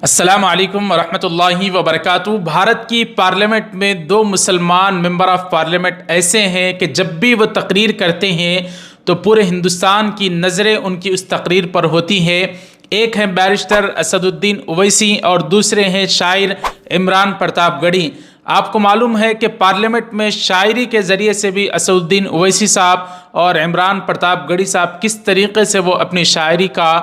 अस्सलाम वालेकुम वरहमतुल्लाहि वबरकातुहू। भारत की पार्लियामेंट में दो मुसलमान मेंबर ऑफ पार्लियामेंट ऐसे हैं कि जब भी वो तकरीर करते हैं तो पूरे हिंदुस्तान की नज़रें उनकी उस तकरीर पर होती है। एक हैं बैरिस्टर असदुद्दीन ओवैसी और दूसरे हैं शायर इमरान प्रतापगढ़ी। आपको मालूम है कि पार्लियामेंट में शायरी के ज़रिए से भी असदुद्दीन ओवैसी साहब और इमरान प्रतापगढ़ी साहब किस तरीके से वो अपनी शायरी का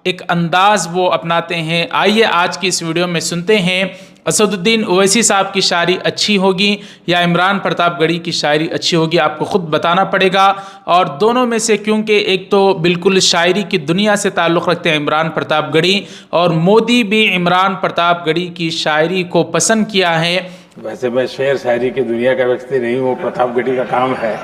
एक अंदाज़ वो अपनाते हैं। आइए आज की इस वीडियो में सुनते हैं असदुद्दीन ओवैसी साहब की शायरी अच्छी होगी या इमरान प्रतापगढ़ी की शायरी अच्छी होगी, आपको ख़ुद बताना पड़ेगा। और दोनों में से, क्योंकि एक तो बिल्कुल शायरी की दुनिया से ताल्लुक़ रखते हैं इमरान प्रतापगढ़ी, और मोदी भी इमरान प्रतापगढ़ी की शायरी को पसंद किया है। वैसे मैं शेर शायरी की दुनिया का व्यक्ति नहीं हूँ, प्रतापगढ़ी का काम है।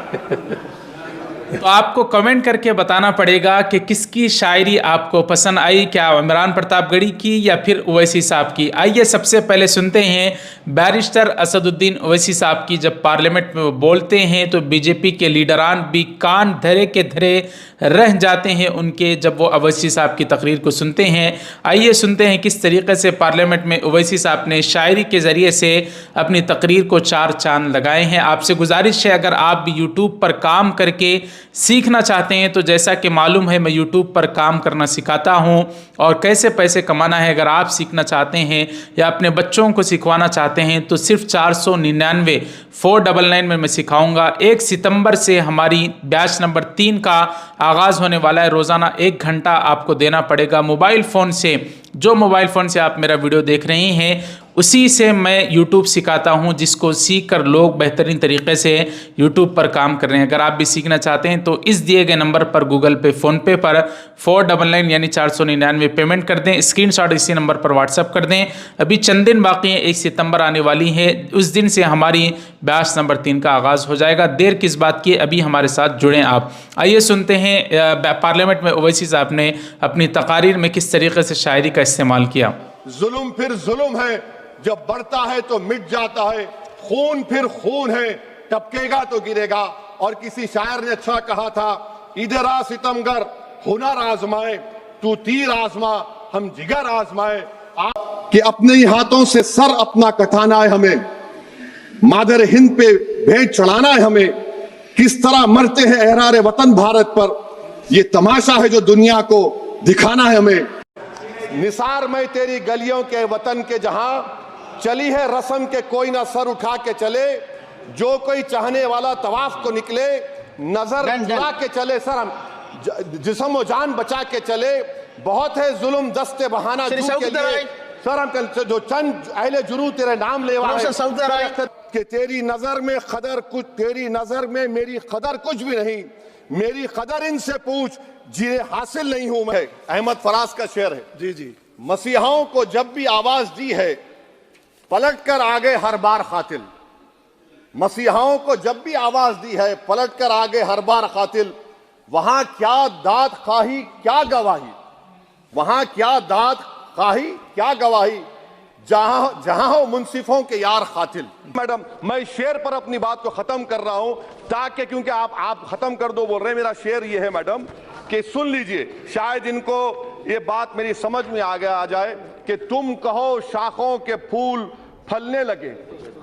तो आपको कमेंट करके बताना पड़ेगा कि किसकी शायरी आपको पसंद आई, क्या इमरान प्रतापगढ़ी की या फिर ओवैसी साहब की। आइए सबसे पहले सुनते हैं बैरिस्टर असदुद्दीन ओवैसी साहब की। जब पार्लियामेंट में वो बोलते हैं तो बीजेपी के लीडरान भी कान धरे के धरे रह जाते हैं उनके, जब वो ओवैसी साहब की तकरीर को सुनते हैं। आइए सुनते हैं किस तरीके से पार्लियामेंट में ओवैसी साहब ने शायरी के ज़रिए से अपनी तकरीर को चार चांद लगाए हैं। आपसे गुजारिश है, अगर आप भी यूट्यूब पर काम करके सीखना चाहते हैं तो जैसा कि मालूम है मैं यूट्यूब पर काम करना सिखाता हूं और कैसे पैसे कमाना है, अगर आप सीखना चाहते हैं या अपने बच्चों को सिखवाना चाहते हैं तो सिर्फ 499 499 में मैं सिखाऊंगा। 1 सितंबर से हमारी बैच नंबर 3 का आगाज़ होने वाला है। रोज़ाना 1 घंटा आपको देना पड़ेगा मोबाइल फ़ोन से। जो मोबाइल फ़ोन से आप मेरा वीडियो देख रहे हैं उसी से मैं यूट्यूब सिखाता हूं, जिसको सीख कर लोग बेहतरीन तरीके से यूट्यूब पर काम कर रहे हैं। अगर आप भी सीखना चाहते हैं तो इस दिए गए नंबर पर गूगल पे, फ़ोनपे पर 499 यानी 499 पेमेंट कर दें। स्क्रीनशॉट इसी नंबर पर व्हाट्सअप कर दें। अभी चंद दिन बाकी हैं, 1 सितंबर आने वाली है, उस दिन से हमारी बैच नंबर 3 का आगाज़ हो जाएगा। देर किस बात की, अभी हमारे साथ जुड़ें आप। आइए सुनते हैं पार्लियामेंट में ओवैसी साहब ने अपनी तकारीर में किस तरीके से शायरी का इस्तेमाल किया। जुल्म फिर जुल्म है, जब बढ़ता है तो मिट जाता है, खून फिर खून है, टपकेगा तो गिरेगा। और किसी शायर ने अच्छा कहा था, इधर आ सितमगर हुनर आजमाए, तू तीर आजमा हम जिगर आजमाए। कि अपने ही हाथों से सर अपना कटाना है हमें, मादर हिंद पे भेंट चढ़ाना है हमें। किस तरह मरते हैं एहरारे वतन भारत पर, ये तमाशा है जो दुनिया को दिखाना है हमें। निसार में तेरी गलियों के वतन के जहां चली है रस्म के कोई ना सर उठा के चले, जो कोई चाहने वाला तवाफ को निकले नजर चुरा के चले, सर हम जिस्म व जान बचा के चले। बहुत है जुल्म दस्ते बहाना के लिए, सर हम जो चंद अहले जुनू तेरे नाम लेवा है कि तेरी नजर में कदर कुछ, तेरी नजर में मेरी कदर कुछ भी नहीं, मेरी कदर इनसे पूछ जिन्हें हासिल नहीं हूं मैं। अहमद फराज का शेर है। जी जी। मसीहाओं को जब भी आवाज दी है पलट कर आ गए हर बार कातिल, मसीहाओं को जब भी आवाज दी है पलट कर आ गए हर बार कातिल। वहां क्या दाद खाही क्या गवाही, वहां क्या दाद खाही क्या गवाही, जहां जहां हो मुंसिफों के यार कातिल। मैडम मैं शेर पर अपनी बात को खत्म कर रहा हूं ताकि, क्योंकि आप खत्म कर दो बोल रहे हैं। मेरा शेर ये है मैडम कि सुन लीजिए, शायद इनको ये बात मेरी समझ में आ जाए कि तुम कहो शाखों के फूल फलने लगे,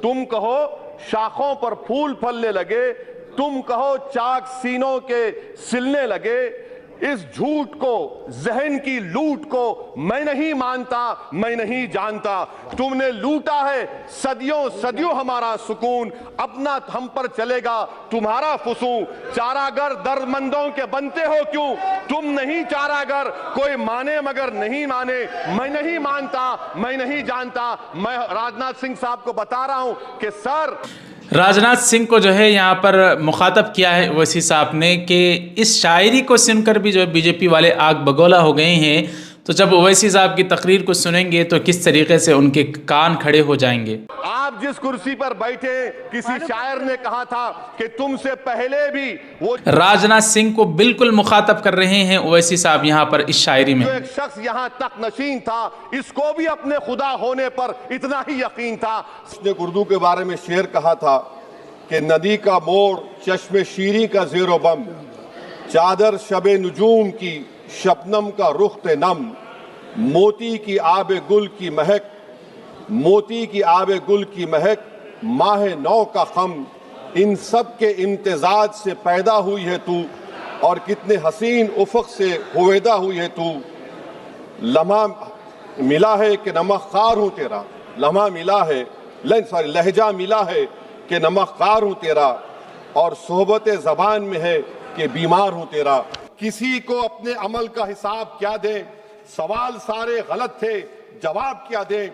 तुम कहो शाखों पर फूल फलने लगे, तुम कहो चाक सीनों के सिलने लगे। इस झूठ को, जहन की लूट को मैं नहीं मानता, मैं नहीं जानता। तुमने लूटा है सदियों सदियों हमारा सुकून, अपना हम पर चलेगा तुम्हारा फुसूं। चारागर दर्दमंदों के बनते हो क्यों, तुम नहीं चारागर, कोई माने मगर नहीं माने। मैं नहीं मानता, मैं नहीं जानता। मैं राजनाथ सिंह साहब को बता रहा हूं कि सर, राजनाथ सिंह को जो है यहाँ पर मुखातब किया है ओवैसी साहब ने कि इस शायरी को सुनकर भी जो है बीजेपी वाले आग बगोला हो गए हैं। तो जब ओवैसी साहब की तकरीर को सुनेंगे तो किस तरीके से उनके कान खड़े हो जाएंगे। आप जिस कुर्सी पर बैठे, किसी शायर ने कहा था कि तुमसे पहले भी वो, राजनाथ सिंह को बिल्कुल मुखातब कर रहे हैं ओवैसी साहब यहाँ पर इस शायरी में। जो एक शख्स यहाँ तक नशीन था, इसको भी अपने खुदा होने पर इतना ही यकीन था। उसने उर्दू के बारे में शेर कहा था कि नदी का मोड़ चश्मे शीरी का ज़ेरो बम, चादर शबे नुजूम की शबनम का रुख ते नम। मोती की आबे गुल की महक, मोती की आबे गुल की महक, माह नौ का खम, इन सब के इम्तिजाज से पैदा हुई है तू, और कितने हसीन उफक से हुवेदा हुई है तू। लम्हा मिला है कि नमक खार हूँ तेरा, लम्हा मिला है लहजा मिला है कि नमक खार हूँ तेरा, और सोहबत ज़बान में है कि बीमार हूँ तेरा। किसी को अपने अमल का हिसाब क्या दें, सवाल सारे गलत थे, जवाब क्या दें।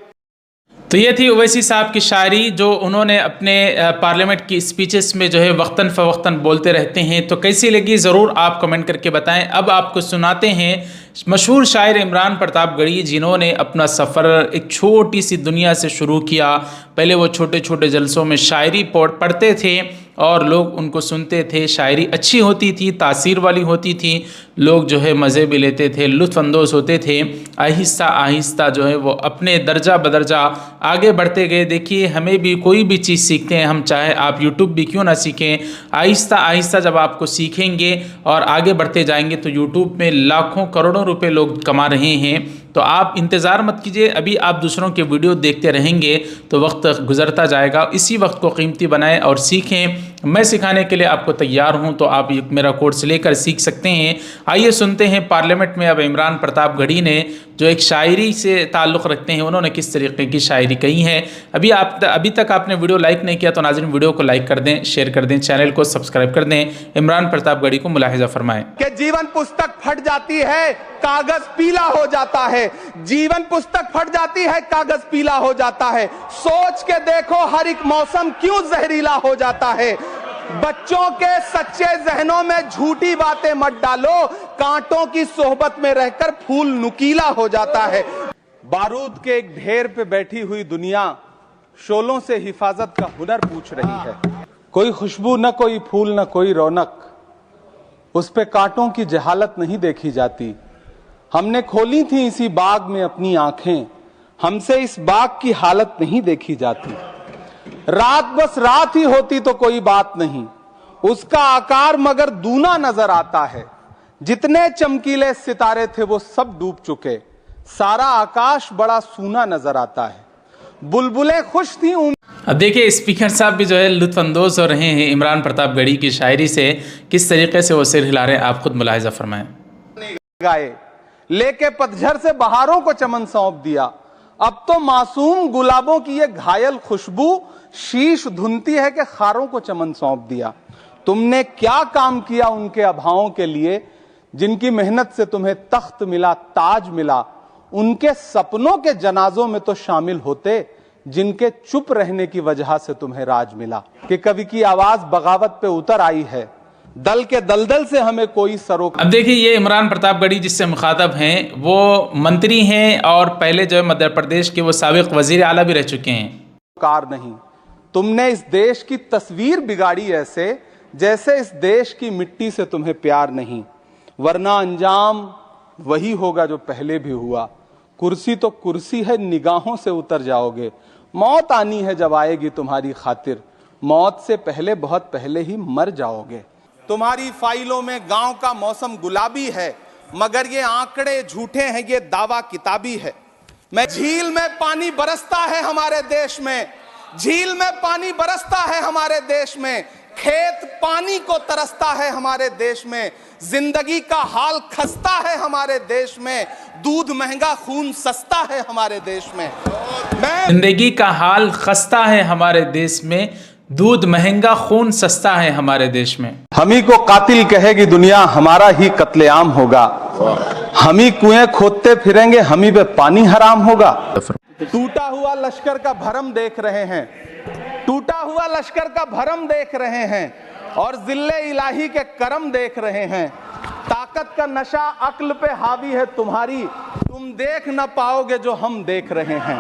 तो ये थी ओवैसी साहब की शायरी, जो उन्होंने अपने पार्लियामेंट की स्पीचेस में जो है वक्तन फ़वक्तन बोलते रहते हैं। तो कैसी लगी ज़रूर आप कमेंट करके बताएं। अब आपको सुनाते हैं मशहूर शायर इमरान प्रतापगढ़ी, जिन्होंने अपना सफ़र एक छोटी सी दुनिया से शुरू किया। पहले वो छोटे छोटे जलसों में शायरी पढ़ते थे और लोग उनको सुनते थे। शायरी अच्छी होती थी, तासीर वाली होती थी, लोग जो है मज़े भी लेते थे, लुत्फ़अंदोज़ होते थे। आहिस्ता आहिस्ता जो है वो अपने दर्जा बदर्जा आगे बढ़ते गए। देखिए, हमें भी कोई भी चीज़ सीखते हैं हम, चाहे आप यूट्यूब भी क्यों ना सीखें, आहिस्ता आहिस्ता जब आपको सीखेंगे और आगे बढ़ते जाएंगे तो यूट्यूब में लाखों करोड़ों रुपए लोग कमा रहे हैं। तो आप इंतज़ार मत कीजिए, अभी आप दूसरों के वीडियो देखते रहेंगे तो वक्त गुजरता जाएगा। इसी वक्त को कीमती बनाएं और सीखें। मैं सिखाने के लिए आपको तैयार हूं, तो आप मेरा कोर्स लेकर सीख सकते हैं। आइए सुनते हैं पार्लियामेंट में अब इमरान प्रतापगढ़ी ने, जो एक शायरी से ताल्लुक़ रखते हैं, उन्होंने किस तरीके की शायरी कही है। अभी तक आपने वीडियो लाइक नहीं किया तो नाज़रीन वीडियो को लाइक कर दें, शेयर कर दें, चैनल को सब्सक्राइब कर दें। इमरान प्रतापगढ़ी को मुलाहिजा फरमाएं कि जीवन पुस्तक फट जाती है, कागज पीला हो जाता है। जीवन पुस्तक फट जाती है, कागज पीला हो जाता है। सोच के देखो हर एक मौसम क्यों जहरीला हो जाता है। बच्चों के सच्चे जहनों में झूठी बातें मत डालो, कांटों की सोहबत में रहकर फूल नुकीला हो जाता है। बारूद के एक ढेर पे बैठी हुई दुनिया शोलों से हिफाजत का हुनर पूछ रही है। कोई खुशबू न कोई फूल न कोई रौनक, उस पे कांटों की जहालत नहीं देखी जाती। हमने खोली थी इसी बाग में अपनी आंखें, हमसे इस बाग की हालत नहीं देखी जाती। रात बस रात ही होती तो कोई बात नहीं, उसका आकार मगर दूना नजर आता है। जितने चमकीले सितारे थे वो सब डूब चुके, सारा आकाश बड़ा सूना नजर आता है। बुलबुलें खुश थी। अब देखिए, स्पीकर साहब भी जो है लुत्फ़अंदोज़ हो रहे हैं इमरान प्रतापगढ़ी की शायरी से, किस तरीके से वो सिर हिला रहे हैं, आप खुद मुलाहिजा फरमाएं। गाए लेके पतझर से बहारों को चमन सौंप दिया, अब तो मासूम गुलाबों की ये घायल खुशबू शीश धुनती है कि खारों को चमन सौंप दिया। तुमने क्या काम किया उनके अभावों के लिए, जिनकी मेहनत से तुम्हें तख्त मिला, ताज मिला। उनके सपनों के जनाजों में तो शामिल होते, जिनके चुप रहने की वजह से तुम्हें राज मिला। कि कवि की आवाज बगावत पे उतर आई है, दल के दलदल से हमें कोई सरोक। अब देखिए, ये इमरान प्रतापगढ़ी जिससे मुखातब हैं वो मंत्री हैं और पहले जो है मध्य प्रदेश के वो साबिक वजीर आला भी रह चुके हैं। कार नहीं, तुमने इस देश की तस्वीर बिगाड़ी ऐसे जैसे इस देश की मिट्टी से तुम्हें प्यार नहीं, वरना अंजाम वही होगा जो पहले भी हुआ। कुर्सी तो कुर्सी है, निगाहों से उतर जाओगे। मौत आनी है जब आएगी तुम्हारी खातिर, मौत से पहले बहुत पहले ही मर जाओगे। तुम्हारी फाइलों में गांव का मौसम गुलाबी है, मगर ये आंकड़े झूठे हैं, ये दावा किताबी है। मैं झील में पानी बरसता है हमारे देश में, झील में पानी बरसता है हमारे देश में, खेत पानी को तरसता है हमारे देश में। जिंदगी का हाल खस्ता है हमारे देश में, दूध महंगा खून सस्ता है हमारे देश में। जिंदगी का हाल खस्ता है हमारे देश में, दूध महंगा खून सस्ता है हमारे देश में। हम ही को कातिल कहेगी दुनिया, हमारा ही कत्लेआम होगा। हम ही कुएं खोदते फिरेंगे, हम ही पे पानी हराम होगा। टूटा हुआ लश्कर का भरम देख रहे हैं, टूटा हुआ लश्कर का भरम देख रहे हैं, और जिल्ले इलाही के करम देख रहे हैं। ताकत का नशा अक्ल पे हावी है तुम्हारी, तुम देख न पाओगे जो हम देख रहे हैं।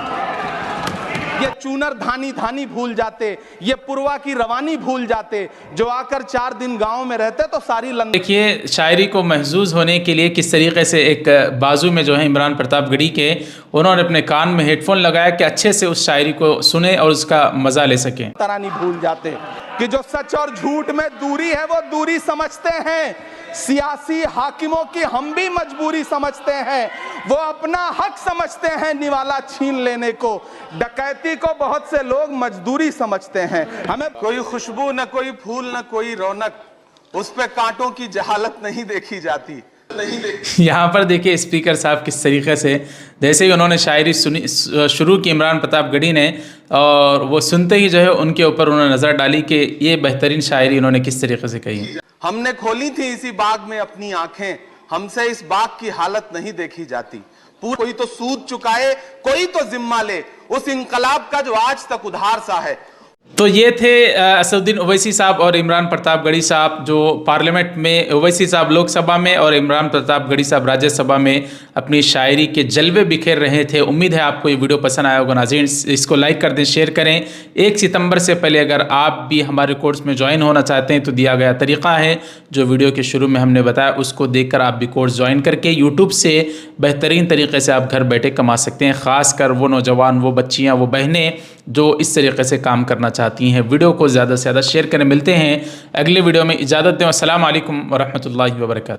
ये चूनर धानी धानी भूल जाते, ये पुरवा की रवानी भूल जाते, जो आकर 4 दिन गांव में रहते तो सारी लंदन। देखिए, शायरी को महसूस होने के लिए किस तरीके से एक बाजू में जो है इमरान प्रतापगढ़ी के, उन्होंने अपने कान में हेडफोन लगाया कि अच्छे से उस शायरी को सुने और उसका मजा ले सकें। तरानी भूल जाते कि जो सच और झूठ में दूरी है वो दूरी समझते हैं, सियासी हाकिमों की हम भी मजबूरी समझते हैं, वो अपना हक समझते हैं निवाला छीन लेने को। डकैती को बहुत से लोग मजदूरी समझते हैं। हमें कोई खुशबू न कोई फूल न कोई रौनक, उस पे कांटों की जहालत नहीं देखी जाती। यहाँ पर देखिए स्पीकर साहब किस तरीके से, जैसे ही उन्होंने शायरी सुनी शुरू की इमरान प्रतापगढ़ी ने, और वो सुनते ही जो है उनके ऊपर उन्होंने नज़र डाली कि ये बेहतरीन शायरी इन्होंने किस तरीके से कही। हमने खोली थी इसी बाग में अपनी आंखें, हमसे इस बाग की हालत नहीं देखी जाती। कोई तो सूद चुकाए, कोई तो जिम्मा ले उस इंकलाब का जो आज तक उधार सा है। तो ये थे असदुद्दीन ओवैसी साहब और इमरान प्रतापगढ़ी साहब, जो पार्लियामेंट में, ओवैसी साहब लोकसभा में और इमरान प्रतापगढ़ी साहब राज्यसभा में अपनी शायरी के जलवे बिखेर रहे थे। उम्मीद है आपको ये वीडियो पसंद आया होगा। नाज़रीन, इसको लाइक कर दें, शेयर करें। 1 सितंबर से पहले अगर आप भी हमारे कोर्स में ज्वाइन होना चाहते हैं तो दिया गया तरीका है जो वीडियो के शुरू में हमने बताया, उसको देखकर आप भी कोर्स ज्वाइन करके यूट्यूब से बेहतरीन तरीके से आप घर बैठे कमा सकते हैं। ख़ासकर वो नौजवान, वो बच्चियाँ, वो बहनें जो इस तरीके से काम करना चाहती हैं। वीडियो को ज़्यादा से ज़्यादा शेयर करें। मिलते हैं अगले वीडियो में। इजाज़त दें। अस्सलाम वालेकुम वरहमतुल्लाहि वबरकातुहू।